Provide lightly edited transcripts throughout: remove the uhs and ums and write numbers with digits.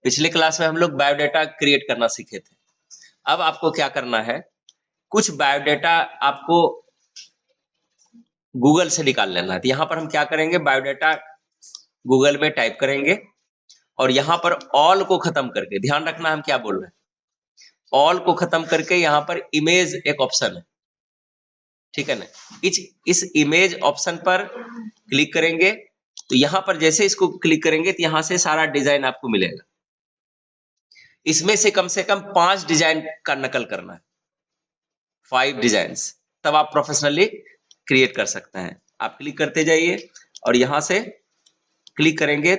पिछले क्लास में हम लोग बायोडाटा क्रिएट करना सीखे थे। अब आपको क्या करना है, कुछ बायोडाटा आपको गूगल से निकाल लेना है। तो यहाँ पर हम क्या करेंगे, बायोडाटा गूगल में टाइप करेंगे और यहाँ पर ऑल को खत्म करके, ध्यान रखना हम क्या बोल रहे हैं, ऑल को खत्म करके यहाँ पर इमेज एक ऑप्शन है, ठीक है ना। इस इमेज ऑप्शन पर क्लिक करेंगे तो यहाँ पर जैसे इसको क्लिक करेंगे तो यहाँ से सारा डिजाइन आपको मिलेगा। इसमें से कम 5 डिजाइन का नकल करना है, 5 डिजाइन्स, तब आप प्रोफेशनली क्रिएट कर सकते हैं। आप क्लिक करते जाइए और यहां से क्लिक करेंगे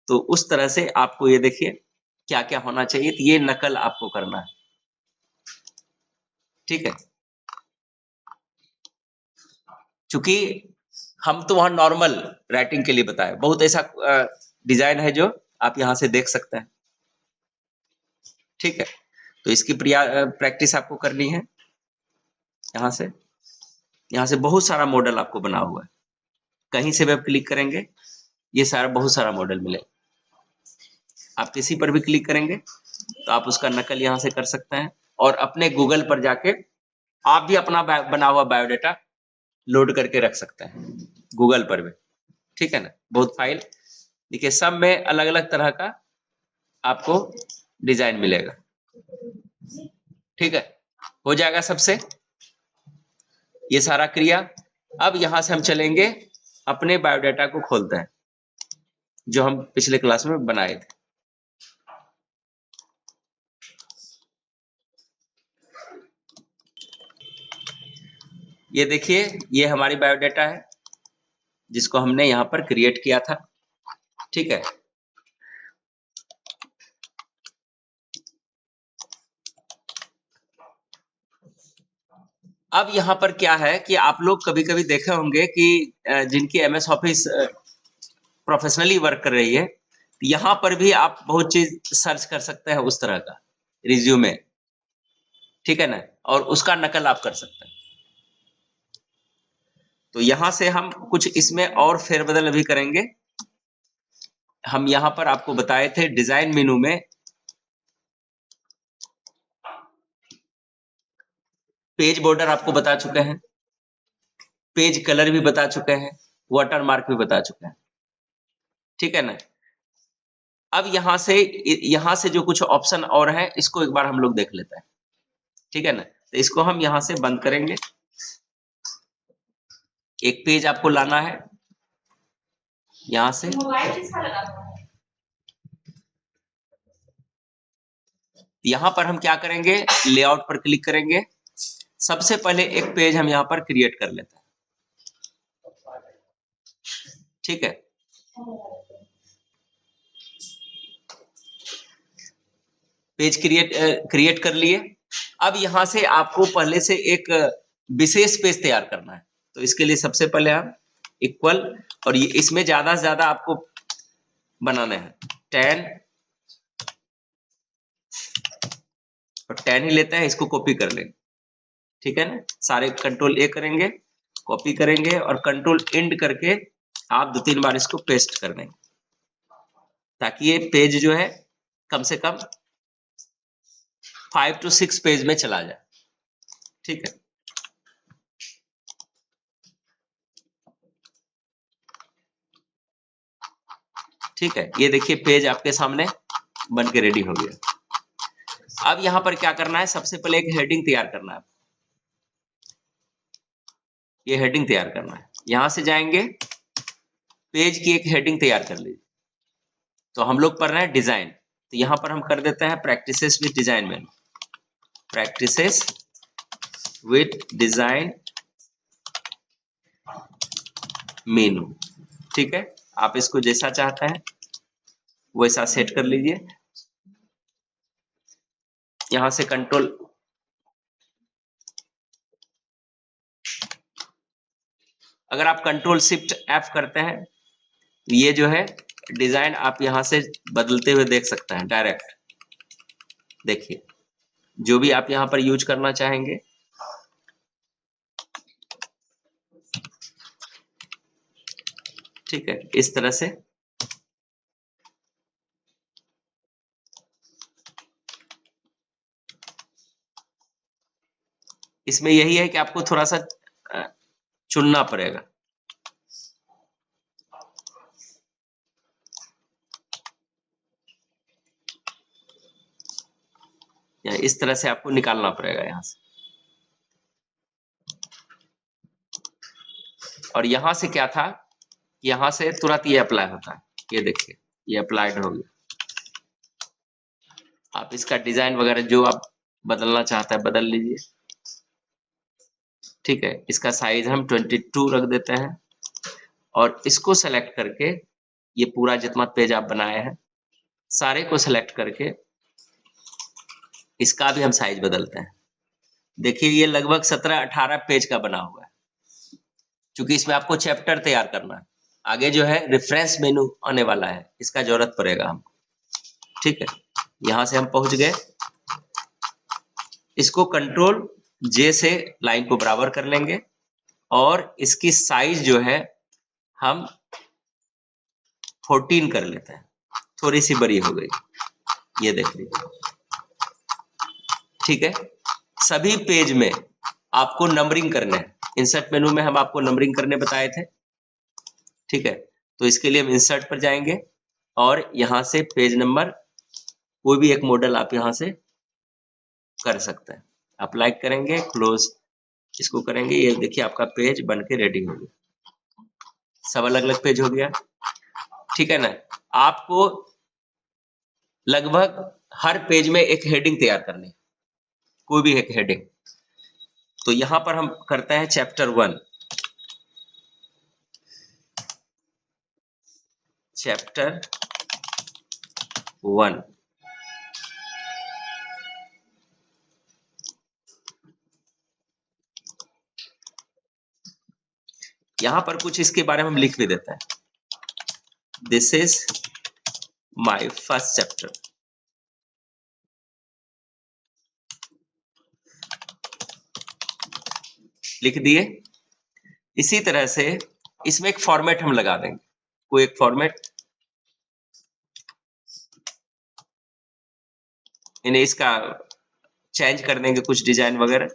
तो उस तरह से आपको ये देखिए क्या क्या होना चाहिए, तो ये नकल आपको करना है, ठीक है। चूंकि हम तो वहां नॉर्मल राइटिंग के लिए बताए, बहुत ऐसा डिजाइन है जो आप यहां से देख सकते हैं, ठीक है। तो इसकी प्रैक्टिस आपको करनी है। यहाँ से बहुत सारा मॉडल आपको बना हुआ है, कहीं से भी आप क्लिक करेंगे ये सारा बहुत सारा मॉडल मिलेगा। आप किसी पर भी क्लिक करेंगे तो आप उसका नकल यहाँ से कर सकते हैं और अपने गूगल पर जाके आप भी अपना बना हुआ बायोडाटा लोड करके रख सकते हैं गूगल पर भी, ठीक है ना। बहुत फाइल देखिए, सब में अलग अलग तरह का आपको डिजाइन मिलेगा, ठीक है। हो जाएगा सबसे ये सारा क्रिया। अब यहां से हम चलेंगे, अपने बायोडाटा को खोलते हैं जो हम पिछले क्लास में बनाए थे। ये देखिए, ये हमारी बायोडाटा है जिसको हमने यहाँ पर क्रिएट किया था, ठीक है। अब यहाँ पर क्या है कि आप लोग कभी कभी देखे होंगे कि जिनकी एमएस ऑफिस प्रोफेशनली वर्क कर रही है, यहाँ पर भी आप बहुत चीज सर्च कर सकते हैं उस तरह का रिज्यूमे, ठीक है ना, और उसका नकल आप कर सकते हैं। तो यहां से हम कुछ इसमें और फेरबदल अभी करेंगे। हम यहां पर आपको बताए थे डिजाइन मेनू में पेज बॉर्डर आपको बता चुके हैं, पेज कलर भी बता चुके हैं, वाटर मार्क भी बता चुके हैं, ठीक है ना। अब यहां से जो कुछ ऑप्शन और है इसको एक बार हम लोग देख लेते हैं, ठीक है ना। तो इसको हम यहां से बंद करेंगे। एक पेज आपको लाना है यहां से, यहां पर हम क्या करेंगे, लेआउट पर क्लिक करेंगे। सबसे पहले एक पेज हम यहां पर क्रिएट कर लेते हैं, ठीक है। पेज क्रिएट कर लिए। अब यहां से आपको पहले से एक विशेष पेज तैयार करना है। तो इसके लिए सबसे पहले हम इक्वल, और ये इसमें ज्यादा से ज्यादा आपको बनाने हैं 10, और 10 ही लेते हैं, इसको कॉपी कर लेंगे, ठीक है ना। सारे कंट्रोल ए करेंगे, कॉपी करेंगे और कंट्रोल इंड करके आप 2-3 बार इसको पेस्ट कर देंगे ताकि ये पेज जो है कम से कम 5 to 6 पेज में चला जाए, ठीक है। ठीक है, ये देखिए पेज आपके सामने बन के रेडी हो गया। अब यहां पर क्या करना है, सबसे पहले एक हेडिंग तैयार करना है। ये हेडिंग तैयार करना है, यहां से जाएंगे, पेज की एक हेडिंग तैयार कर लीजिए। तो हम लोग पढ़ रहे हैं डिजाइन, तो यहां पर हम कर देते हैं practices with design menu, practices with design मेनू, ठीक है। आप इसको जैसा चाहते हैं वैसा सेट कर लीजिए। यहां से कंट्रोल, अगर आप कंट्रोल शिफ्ट एफ करते हैं तो ये जो है डिजाइन आप यहां से बदलते हुए देख सकते हैं डायरेक्ट। देखिए जो भी आप यहां पर यूज करना चाहेंगे, ठीक है, इस तरह से इसमें यही है कि आपको थोड़ा सा चुनना पड़ेगा। या इस तरह से आपको निकालना पड़ेगा यहाँ से। और यहाँ से क्या था, यहाँ से तुरंत ये अप्लाई होता है। ये देखिए, ये अप्लाइड हो गया। आप इसका डिजाइन वगैरह जो आप बदलना चाहता है बदल लीजिए। ठीक है, इसका साइज हम 22 रख देते हैं और इसको सेलेक्ट करके ये पूरा जितना पेज आप बनाए हैं सारे को सेलेक्ट करके इसका भी हम साइज बदलते हैं। देखिए ये लगभग 17-18 पेज का बना हुआ है, क्योंकि इसमें आपको चैप्टर तैयार करना है। आगे जो है रेफरेंस मेनू आने वाला है, इसका जरूरत पड़ेगा हमको। ठीक है, यहां से हम पहुंच गए। इसको कंट्रोल जे से लाइन को बराबर कर लेंगे और इसकी साइज जो है हम 14 कर लेते हैं। थोड़ी सी बड़ी हो गई, ये देख लीजिए। ठीक है, सभी पेज में आपको नंबरिंग करना है। इंसर्ट मेनू में हम आपको नंबरिंग करने बताए थे। ठीक है, तो इसके लिए हम इंसर्ट पर जाएंगे और यहां से पेज नंबर कोई भी एक मॉडल आप यहां से कर सकते हैं। अप्लाई करेंगे, क्लोज इसको करेंगे। ये देखिए आपका पेज बन के रेडी हो गया। सब अलग अलग पेज हो गया। ठीक है ना, आपको लगभग हर पेज में एक हेडिंग तैयार करनी है, कोई भी एक हेडिंग। तो यहां पर हम करते हैं चैप्टर 1। चैप्टर 1 यहां पर कुछ इसके बारे में हम लिख भी देते हैं। This is my first chapter. लिख दिए। इसी तरह से इसमें एक फॉर्मेट हम लगा देंगे, कोई एक फॉर्मेट। इन्हें इसका चेंज कर देंगे कुछ डिजाइन वगैरह।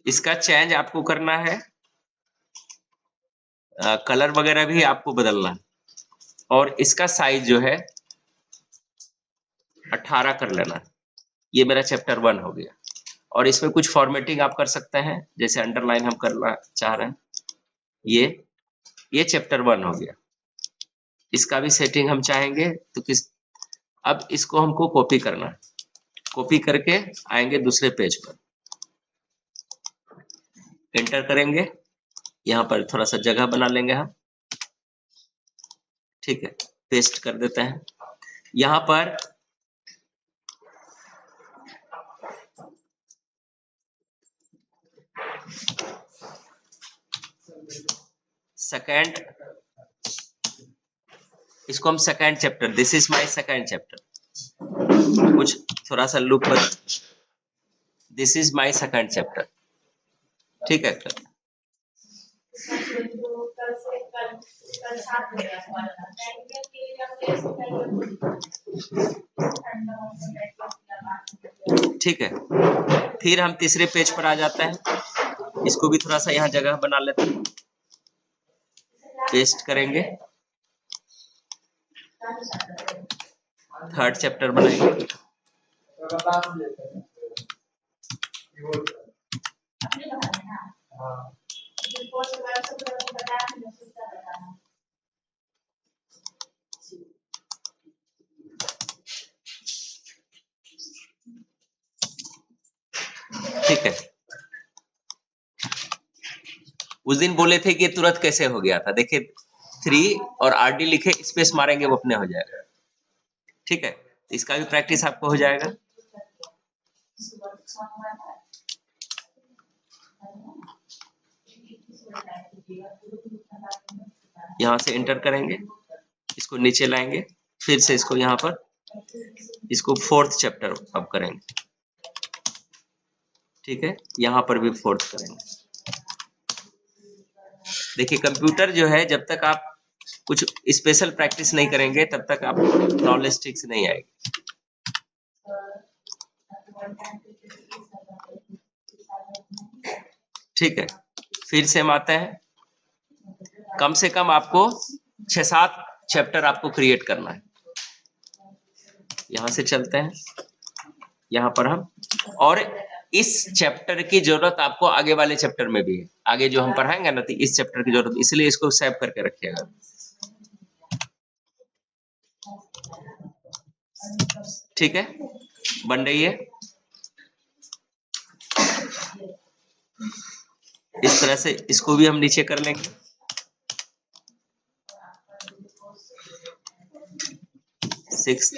इसका चेंज आपको करना है, कलर वगैरह भी आपको बदलना है। और इसका साइज जो है 18 कर लेना है। ये मेरा चैप्टर 1 हो गया। और इसमें कुछ फॉर्मेटिंग आप कर सकते हैं, जैसे अंडरलाइन हम करना चाह रहे हैं। ये चैप्टर 1 हो गया। इसका भी सेटिंग हम चाहेंगे तो अब इसको हमको कॉपी करना है। कॉपी करके आएंगे दूसरे पेज पर, एंटर करेंगे। यहाँ पर थोड़ा सा जगह बना लेंगे हम। ठीक है, पेस्ट कर देते हैं। यहाँ पर सेकेंड, इसको हम second chapter, this is my second chapter. कुछ थोड़ा सा लुक पर, this is my second chapter. ठीक है, ठीक है। फिर हम तीसरे पेज पर आ जाते हैं। इसको भी थोड़ा सा यहाँ जगह बना लेते हैं, पेस्ट करेंगे। थर्ड चैप्टर बनाएंगे। ठीक है, उस दिन बोले थे कि तुरंत कैसे हो गया था। देखिए 3 और RD लिखे, स्पेस मारेंगे वो अपने हो जाएगा। ठीक है, इसका भी प्रैक्टिस आपको हो जाएगा। यहाँ से एंटर करेंगे, इसको नीचे लाएंगे, फिर से इसको यहाँ पर इसको 4th चैप्टर अब करेंगे, ठीक है, यहाँ पर भी 4th करेंगे। देखिए कंप्यूटर जो है जब तक आप कुछ स्पेशल प्रैक्टिस नहीं करेंगे तब तक आप नॉलेज ठीक से नहीं आएगी। ठीक है, फिर से हम आते हैं, कम से कम आपको 6-7 चैप्टर आपको क्रिएट करना है। यहां से चलते हैं, यहाँ पर हम, और इस चैप्टर की जरूरत आपको आगे वाले चैप्टर में भी है, आगे जो हम पढ़ाएंगे ना तो इस चैप्टर की जरूरत, इसलिए इसको सेव करके रखिएगा। ठीक है, बन रही है इस तरह से, इसको भी हम नीचे कर लेंगे। सिक्स,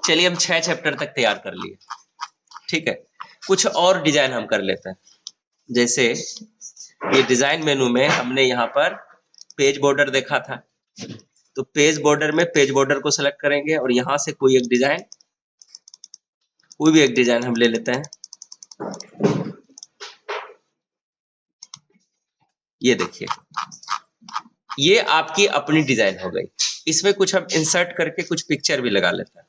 चलिए हम 6 चैप्टर तक तैयार कर लिए। ठीक है, कुछ और डिजाइन हम कर लेते हैं। जैसे ये डिजाइन मेनू में हमने यहाँ पर पेज बॉर्डर देखा था, तो पेज बॉर्डर में पेज बॉर्डर को सेलेक्ट करेंगे और यहाँ से कोई एक डिजाइन, कोई भी एक डिजाइन हम ले लेते हैं। ये देखिए, ये आपकी अपनी डिजाइन हो गई। इसमें कुछ हम इंसर्ट करके कुछ पिक्चर भी लगा लेते हैं।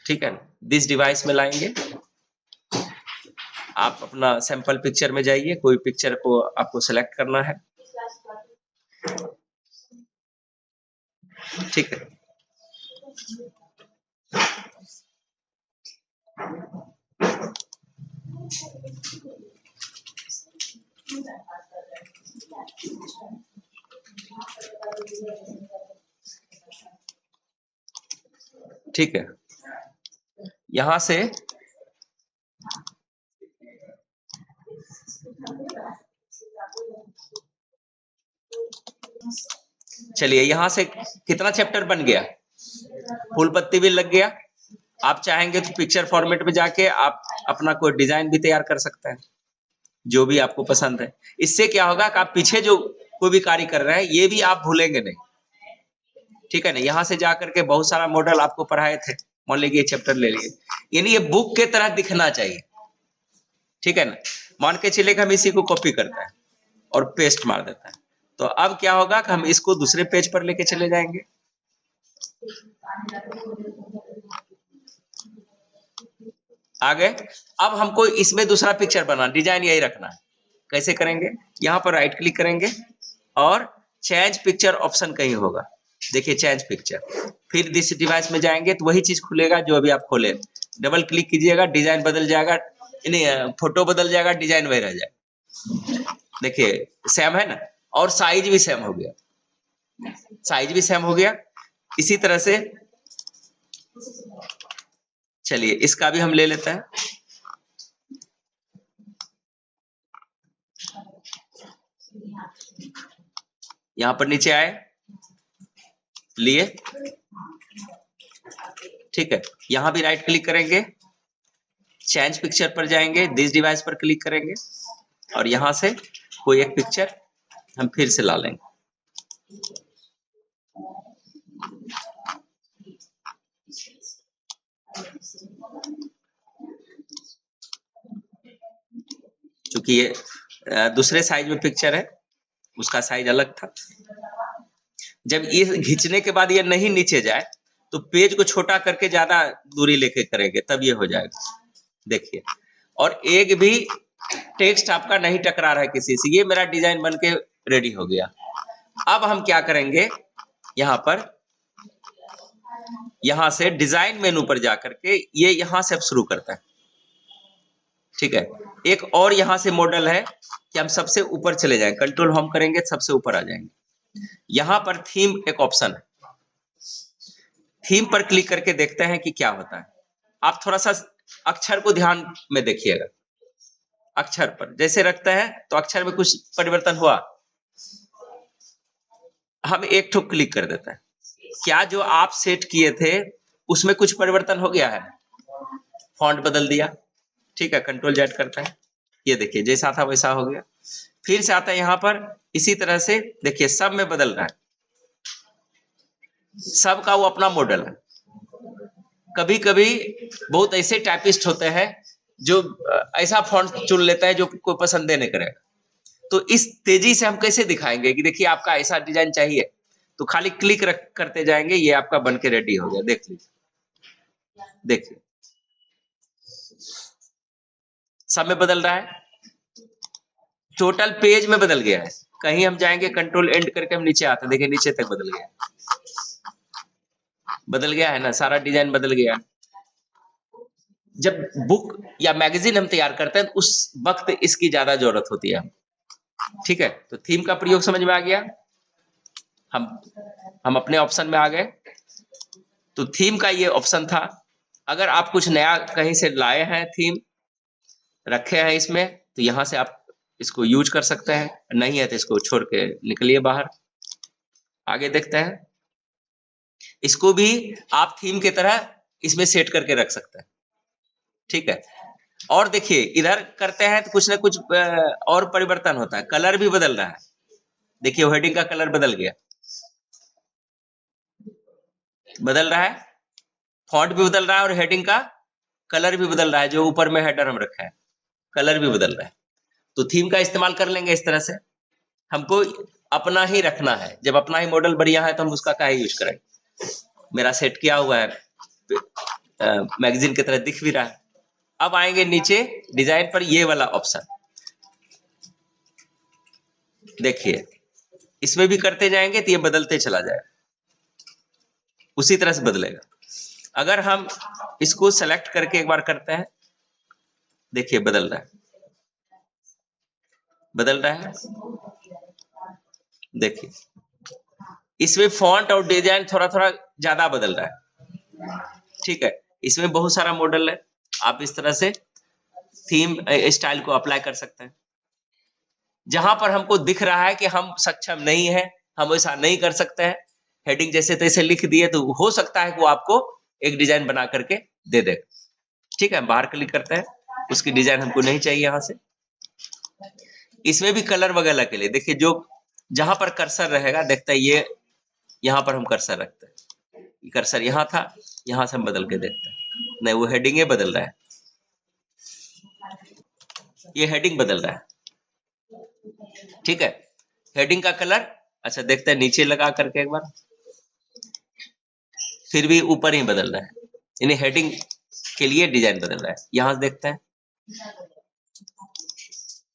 ठीक है, दिस डिवाइस में लाएंगे, आप अपना सैंपल पिक्चर में जाइए, कोई पिक्चर को आपको सेलेक्ट करना है। ठीक है, ठीक है, यहां से चलिए, यहां से कितना चैप्टर बन गया, फुल पत्ती भी लग गया। आप चाहेंगे तो पिक्चर फॉर्मेट में जाके आप अपना कोई डिजाइन भी तैयार कर सकते हैं, जो भी आपको पसंद है। इससे क्या होगा कि आप पीछे जो कोई भी कार्य कर रहे हैं ये भी आप भूलेंगे नहीं। ठीक है ना, यहाँ से जाकर के बहुत सारा मॉडल आपको पढ़ाए थे, मान लीजिए चैप्टर ले लिए, यानी ये बुक के तरह दिखना चाहिए। ठीक है ना, मान के चले कि हम इसी को कॉपी करते हैं और पेस्ट मार देता है, तो अब क्या होगा कि हम इसको दूसरे पेज पर लेके चले जाएंगे। आगे अब हमको इसमें दूसरा पिक्चर बना, डिजाइन यही रखना है। कैसे करेंगे, यहाँ पर राइट क्लिक करेंगे और चेंज पिक्चर ऑप्शन कहीं होगा, देखिए चेंज पिक्चर, फिर दिस डिवाइस में जाएंगे तो वही चीज खुलेगा जो अभी आप खोले, डबल क्लिक कीजिएगा, डिजाइन बदल जाएगा, नहीं फोटो बदल जाएगा, डिजाइन वही रह जाएगा। देखिए सेम है ना, और साइज भी सेम हो गया, साइज भी सेम हो गया। इसी तरह से चलिए इसका भी हम ले लेते हैं। यहां पर नीचे आए, लिए, ठीक है, यहां भी राइट क्लिक करेंगे, चेंज पिक्चर पर जाएंगे, दिस डिवाइस पर क्लिक करेंगे और यहां से कोई एक पिक्चर हम फिर से ला लेंगे। क्योंकि ये दूसरे साइज में पिक्चर है, उसका साइज अलग था। जब ये खींचने के बाद ये नहीं नीचे जाए तो पेज को छोटा करके ज्यादा दूरी लेके करेंगे तब ये हो जाएगा। देखिए, और एक भी टेक्स्ट आपका नहीं टकरा रहा है किसी से, ये मेरा डिजाइन बन के रेडी हो गया। अब हम क्या करेंगे, यहाँ पर, यहां से डिजाइन मेनू पर जाकर के ये यहां से अब शुरू करता है। ठीक है, एक और यहां से मॉडल है कि हम सबसे ऊपर चले जाएं, कंट्रोल होम करेंगे सबसे ऊपर आ जाएंगे। यहां पर थीम एक ऑप्शन है, थीम पर क्लिक करके देखते हैं कि क्या होता है। आप थोड़ा सा अक्षर को ध्यान में देखिएगा, अक्षर पर जैसे रखते हैं तो अक्षर में कुछ परिवर्तन हुआ, हम एक ठोक क्लिक कर देते हैं, क्या जो आप सेट किए थे उसमें कुछ परिवर्तन हो गया है, फॉन्ट बदल दिया। ठीक है, कंट्रोल जेड करते हैं, ये देखिए जैसा था वैसा हो गया। फिर से आता है यहाँ पर इसी तरह से, देखिए सब में बदल रहा है, सबका वो अपना मॉडल है। कभी कभी बहुत ऐसे टाइपिस्ट होते हैं जो ऐसा फॉन्ट चुन लेता है जो कोई पसंद नहीं करेगा। तो इस तेजी से हम कैसे दिखाएंगे कि देखिए आपका ऐसा डिजाइन चाहिए, तो खाली क्लिक करते जाएंगे, ये आपका बन के रेडी हो गया। देख लीजिए, देखिए सब में बदल रहा है, टोटल पेज में बदल गया है। कहीं हम जाएंगे कंट्रोल एंड करके हम नीचे आते हैं, देखिए नीचे तक बदल गया, बदल गया है ना, सारा डिजाइन बदल गया। जब बुक या मैगजीन हम तैयार करते हैं तो उस वक्त इसकी ज्यादा जरूरत होती है। ठीक है, तो थीम का प्रयोग समझ में आ गया। हम अपने ऑप्शन में आ गए, तो थीम का ये ऑप्शन था। अगर आप कुछ नया कहीं से लाए हैं, थीम रखे हैं इसमें, तो यहां से आप इसको यूज कर सकते हैं, नहीं है तो इसको छोड़ के निकलिए बाहर। आगे देखते हैं, इसको भी आप थीम की तरह इसमें सेट करके रख सकते हैं। ठीक है, और देखिए इधर करते हैं तो कुछ ना कुछ और परिवर्तन होता है, कलर भी बदल रहा है। देखिए हेडिंग का कलर बदल गया, बदल रहा है, फॉन्ट भी बदल रहा है और हेडिंग का कलर भी बदल रहा है। जो ऊपर में हेडर हम रखा है, कलर भी बदल रहा है। तो थीम का इस्तेमाल कर लेंगे इस तरह से। हमको अपना ही रखना है, जब अपना ही मॉडल बढ़िया है तो हम उसका क्या यूज करेंगे। मेरा सेट किया हुआ है, मैगजीन की तरह दिख भी रहा है। अब आएंगे नीचे डिजाइन पर, ये वाला ऑप्शन देखिए, इसमें भी करते जाएंगे तो ये बदलते चला जाएगा, उसी तरह से बदलेगा। अगर हम इसको सेलेक्ट करके एक बार करते हैं, देखिए बदल रहा है, बदल रहा है। देखिए इसमें फॉन्ट और डिजाइन थोड़ा थोड़ा ज्यादा बदल रहा है। ठीक है, इसमें बहुत सारा मॉडल है, आप इस तरह से थीम स्टाइल को अप्लाई कर सकते हैं। जहां पर हमको दिख रहा है कि हम सक्षम नहीं है, हम ऐसा नहीं कर सकते हैं, हेडिंग जैसे तैसे लिख दिए, तो हो सकता है कि वो आपको एक डिजाइन बना करके दे दे। ठीक है, बाहर क्लिक करते हैं, उसकी डिजाइन हमको नहीं चाहिए यहां से। इसमें भी कलर वगैरह के लिए देखिए, जो जहां पर कर्सर रहेगा, देखते हैं ये यहाँ पर हम कर्सर रखते हैं, कर्सर यहाँ था, यहाँ से हम बदल के देखते हैं, नहीं वो हेडिंग बदल रहा है, ये हेडिंग बदल रहा है। ठीक है, हेडिंग का कलर, अच्छा देखते हैं नीचे लगा करके एक बार, फिर भी ऊपर ही बदल रहा है, यानी हेडिंग के लिए डिजाइन बदल रहा है। यहां से देखते हैं,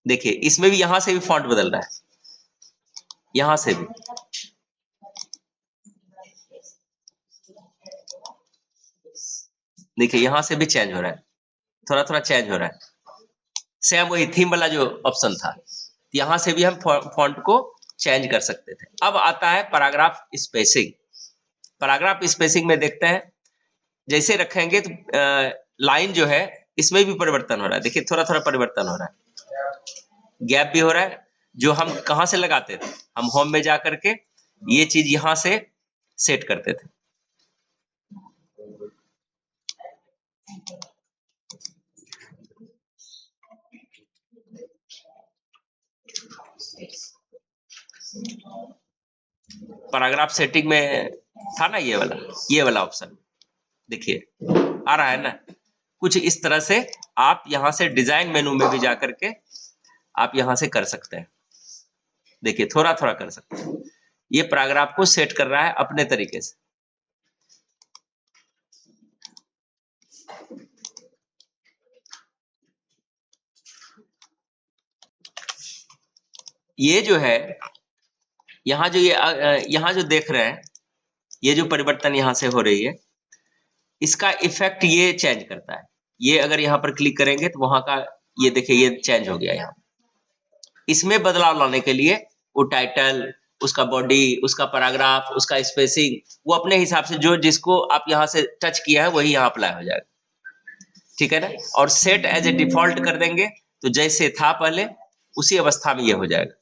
देखिए इसमें भी यहां से भी फॉन्ट बदल रहा है, यहां से भी देखिए, यहां से भी चेंज हो रहा है, थोड़ा थोड़ा चेंज हो रहा है। सेम वही थीम वाला जो ऑप्शन था, यहां से भी हम फॉन्ट को चेंज कर सकते थे। अब आता है पैराग्राफ स्पेसिंग। पैराग्राफ स्पेसिंग में देखते हैं, जैसे रखेंगे तो लाइन जो है इसमें भी परिवर्तन हो रहा है। देखिए थोड़ा थोड़ा परिवर्तन हो रहा है, गैप भी हो रहा है। जो हम कहां से लगाते थे, हम होम में जा करके ये चीज यहां से सेट करते थे। पैराग्राफ सेटिंग में था ना ये वाला ऑप्शन, देखिए आ रहा है ना। कुछ इस तरह से आप यहां से डिजाइन मेनू में भी जा करके आप यहां से कर सकते हैं। देखिए थोड़ा थोड़ा कर सकते हैं, ये पैराग्राफ को सेट कर रहा है अपने तरीके से। ये जो है, यहाँ जो यहाँ जो देख रहे हैं, ये जो परिवर्तन यहाँ से हो रही है, इसका इफेक्ट ये चेंज करता है। ये अगर यहाँ पर क्लिक करेंगे तो वहां का ये देखिए ये चेंज हो गया। यहाँ इसमें बदलाव लाने के लिए वो टाइटल, उसका बॉडी, उसका पैराग्राफ, उसका स्पेसिंग, वो अपने हिसाब से जो जिसको आप यहाँ से टच किया है वही यहाँ अप्लाई हो जाएगा। ठीक है ना, और सेट एज ए डिफॉल्ट कर देंगे तो जैसे था पहले उसी अवस्था में ये हो जाएगा।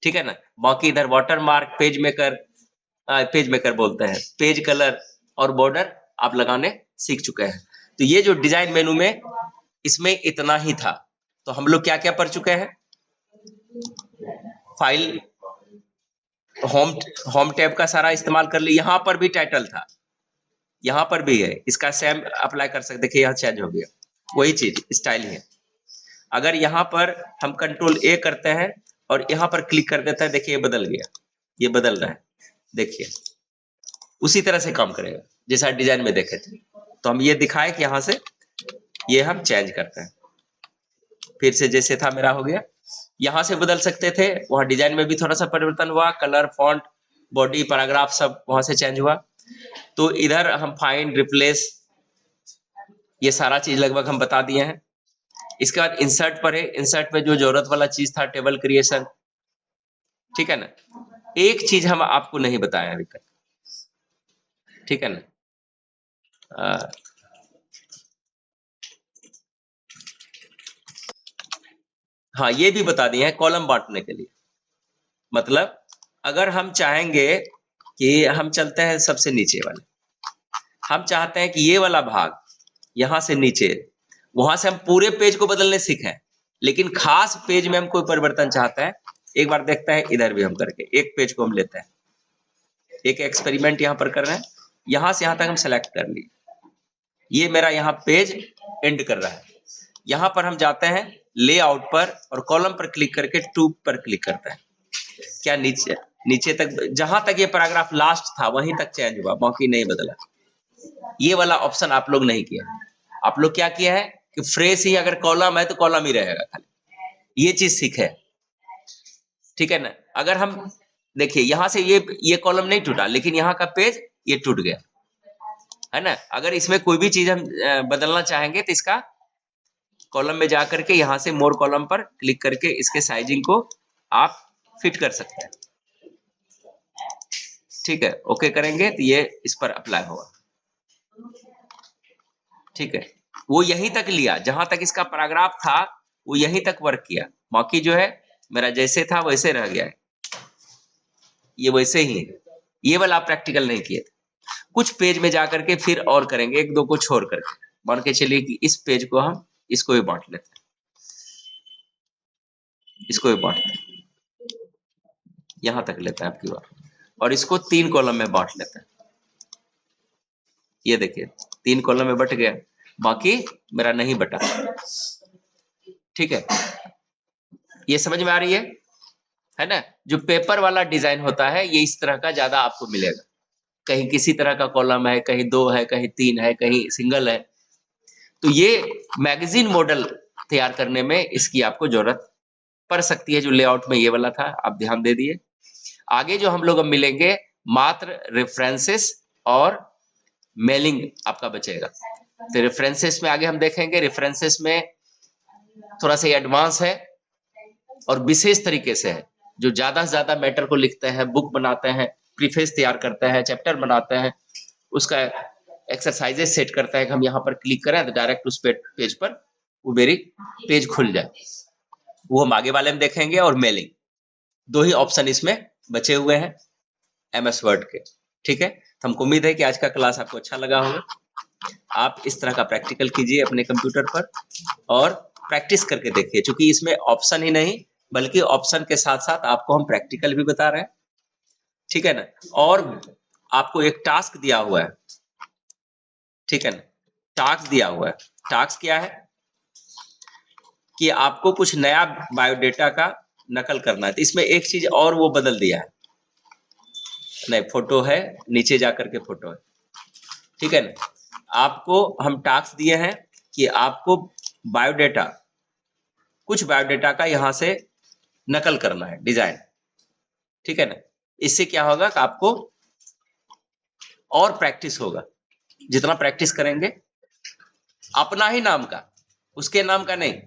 ठीक है ना, बाकी इधर वाटर मार्क, पेज मेकर बोलते हैं, पेज कलर और बॉर्डर आप लगाने सीख चुके हैं। तो ये जो डिजाइन मेनू में इसमें इतना ही था। तो हम लोग क्या क्या पढ़ चुके हैं, फाइल होम होम टैब का सारा इस्तेमाल कर ली। यहां पर भी टाइटल था, यहां पर भी है, इसका सेम अप्लाई कर सकते। देखिए यहां चेंज हो गया, वही चीज स्टाइल है। अगर यहां पर हम कंट्रोल ए करते हैं और यहां पर क्लिक कर देते हैं, देखिए ये बदल गया, ये बदल रहा है, देखिए उसी तरह से काम करेगा जैसा डिजाइन में देखे थे। तो हम ये दिखाए कि यहां से ये हम चेंज करते हैं, फिर से जैसे था मेरा हो गया। यहां से बदल सकते थे, वहां डिजाइन में भी थोड़ा सा परिवर्तन हुआ, कलर, फॉन्ट, बॉडी, पैराग्राफ सब वहां से चेंज हुआ। तो इधर हम फाइंड, रिप्लेस, ये सारा चीज लगभग हम बता दिए हैं। इसके बाद इंसर्ट पर है, इंसर्ट में जो जरूरत वाला चीज था, टेबल क्रिएशन, ठीक है ना। एक चीज हम आपको नहीं बताया अभी तक, ठीक है ना। हाँ, ये भी बता दिए हैं कॉलम बांटने के लिए। मतलब अगर हम चाहेंगे कि हम चलते हैं सबसे नीचे वाले, हम चाहते हैं कि ये वाला भाग यहां से नीचे, वहां से हम पूरे पेज को बदलने सीखें, लेकिन खास पेज में हम कोई परिवर्तन चाहते हैं। एक बार देखते हैं इधर भी हम करके, एक पेज को हम लेते हैं, एक एक्सपेरिमेंट यहां पर कर रहे हैं। यहां से यहां तक हम सेलेक्ट कर लिए, ये मेरा यहाँ पेज एंड कर रहा है। यहां पर हम जाते हैं लेआउट पर और कॉलम पर क्लिक करके टू पर क्लिक करते हैं। क्या नीचे नीचे तक, जहां तक ये पैराग्राफ लास्ट था वहीं तक चेंज हुआ, बाकी नहीं बदला। ये वाला ऑप्शन आप लोग नहीं किया, आप लोग क्या किया है कि फ्रेश ही, अगर कॉलम है तो कॉलम ही रहेगा खाली, ये चीज सीखे, ठीक है ना। अगर हम देखिए यहां से ये कॉलम नहीं टूटा, लेकिन यहाँ का पेज ये टूट गया, है ना। अगर इसमें कोई भी चीज हम बदलना चाहेंगे तो इसका कॉलम में जाकर के यहां से मोर कॉलम पर क्लिक करके इसके साइजिंग को आप फिट कर सकते हैं, ठीक है। ओके करेंगे तो ये इस पर अप्लाई होगा, ठीक है। वो यहीं तक लिया, जहां तक इसका पैराग्राफ था वो यहीं तक वर्क किया, बाकी जो है मेरा जैसे था वैसे रह गया है, ये वैसे ही है। ये वाला आप प्रैक्टिकल नहीं किए थे। कुछ पेज में जाकर के फिर और करेंगे, एक दो को छोड़ करके। मान के चलिए कि इस पेज को हम इसको भी बांट लेते हैं, इसको भी बांटते हैं, यहां तक लेते हैं आपकी बात, और इसको 3 कॉलम में बांट लेते हैं। ये देखिए 3 कॉलम में बट गया, बाकी मेरा नहीं बटा, ठीक है। ये समझ में आ रही है ना। जो पेपर वाला डिजाइन होता है ये इस तरह का ज्यादा आपको मिलेगा, कहीं किसी तरह का कॉलम है, कहीं 2 है, कहीं 3 है, कहीं सिंगल है। तो ये मैगजीन मॉडल तैयार करने में इसकी आपको जरूरत पड़ सकती है। जो लेआउट में ये वाला था आप ध्यान दे दिए। आगे जो हम लोग अब मिलेंगे, मात्र रेफरेंसेस और मेलिंग आपका बचेगा। तो रेफरेंसेस में आगे हम देखेंगे, रेफरेंसेस में थोड़ा सा एडवांस है और विशेष तरीके से है, जो ज्यादा से ज्यादा मैटर को लिखते हैं, बुक बनाते हैं, प्रीफेस तैयार करते हैं, चैप्टर बनाते हैं, उसका एक्सरसाइजेस सेट करता है कि हम यहाँ पर क्लिक करें तो डायरेक्ट उस पेज पर वो मेरी पेज खुल जाए। वो हम आगे वाले में देखेंगे। और मेलिंग, 2 ही ऑप्शन इसमें बचे हुए हैं एमएस वर्ड के, ठीक है। तो हमको उम्मीद है कि आज का क्लास आपको अच्छा लगा होगा। आप इस तरह का प्रैक्टिकल कीजिए अपने कंप्यूटर पर और प्रैक्टिस करके देखिए, क्योंकि इसमें ऑप्शन ही नहीं बल्कि ऑप्शन के साथ साथ आपको हम प्रैक्टिकल भी बता रहे हैं, ठीक है ना। और आपको एक टास्क दिया हुआ है, ठीक है ना। टास्क दिया हुआ है, टास्क क्या है कि आपको कुछ नया बायोडेटा का नकल करना है। तो इसमें एक चीज और वो बदल दिया है, नहीं फोटो है, नीचे जाकर के फोटो है, ठीक है ना। आपको हम टास्क दिए हैं कि आपको बायोडेटा, कुछ बायोडेटा का यहां से नकल करना है, डिजाइन, ठीक है ना। इससे क्या होगा कि आपको और प्रैक्टिस होगा, जितना प्रैक्टिस करेंगे अपना ही नाम का, उसके नाम का नहीं,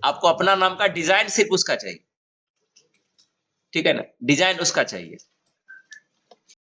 आपको अपना नाम का डिजाइन सिर्फ उसका चाहिए, ठीक है ना, डिजाइन उसका चाहिए।